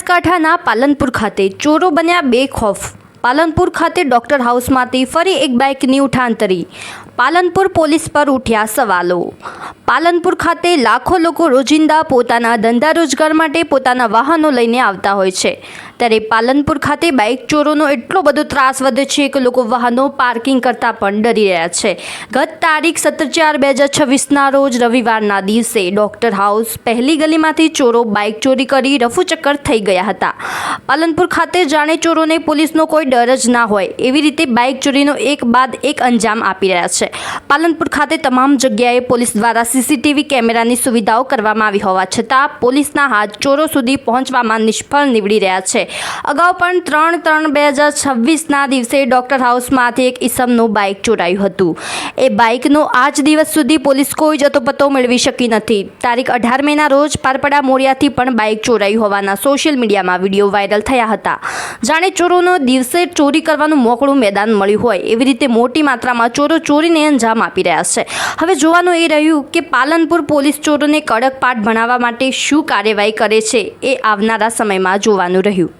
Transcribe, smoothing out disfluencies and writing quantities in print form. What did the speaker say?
બનાસકાંઠાના પાલનપુર ખાતે ચોરો બન્યા બેખૌફ। પાલનપુર ખાતે ડોક્ટર હાઉસમાંથી ફરી એક બાઇકની ઉઠાંતરી। પાલનપુર પોલીસ પર ઉઠ્યા સવાલો। પાલનપુર ખાતે લાખો લોકો રોજિંદા પોતાના ધંધા રોજગાર માટે પોતાના વાહનો લઈને આવતા હોય છે, ત્યારે પાલનપુર ખાતે બાઇક ચોરોનો એટલો બધો ત્રાસ વધ્યો છે કે લોકો વાહનો પાર્કિંગ કરતા પણ ડરી રહ્યા છે। ગત તારીખ 17/4/2026ના રોજ રવિવારના દિવસે ડોક્ટર હાઉસ પહેલી ગલીમાંથી ચોરો બાઇક ચોરી કરી રફુચક્કર થઈ ગયા હતા। પાલનપુર ખાતે જાણે ચોરોને પોલીસનો કોઈ ડર જ ના હોય એવી રીતે બાઇક ચોરીનો એક બાદ એક અંજામ આપી રહ્યા છે। પાલનપુર ખાતે તમામ જગ્યાએ પોલીસ દ્વારા સીસીટીવી કેમેરાની સુવિધાઓ કરવામાં આવી હોવા છતાં પોલીસના હાથ ચોરો સુધી પહોંચવામાં નિષ્ફળ નીવડી રહ્યા છે। અગાઉ પણ 3/3/2026ના દિવસે ડોક્ટર હાઉસમાંથી એક ઈસમનું બાઇક ચોરાયું હતું। એ બાઇકનો આજ દિવસ સુધી પોલીસ કોઈ જતોપતો મેળવી શકી નથી। તારીખ 18 મેના રોજ પારપડા મોરિયાથી પણ બાઇક ચોરાયું હોવાના સોશિયલ મીડિયામાં વિડીયો વાયરલ થયા હતા। જાણે ચોરોનો દિવસે ચોરી કરવાનું મોકળું મેદાન મળ્યું હોય એવી રીતે મોટી માત્રામાં ચોરો ચોરીને અંજામ આપી રહ્યા છે। હવે જોવાનું એ રહ્યું કે પાલનપુર પોલીસ ચોરોને કડક પાઠ ભણાવવા માટે શું કાર્યવાહી કરે છે, એ આવનારા સમયમાં જોવાનું રહ્યું।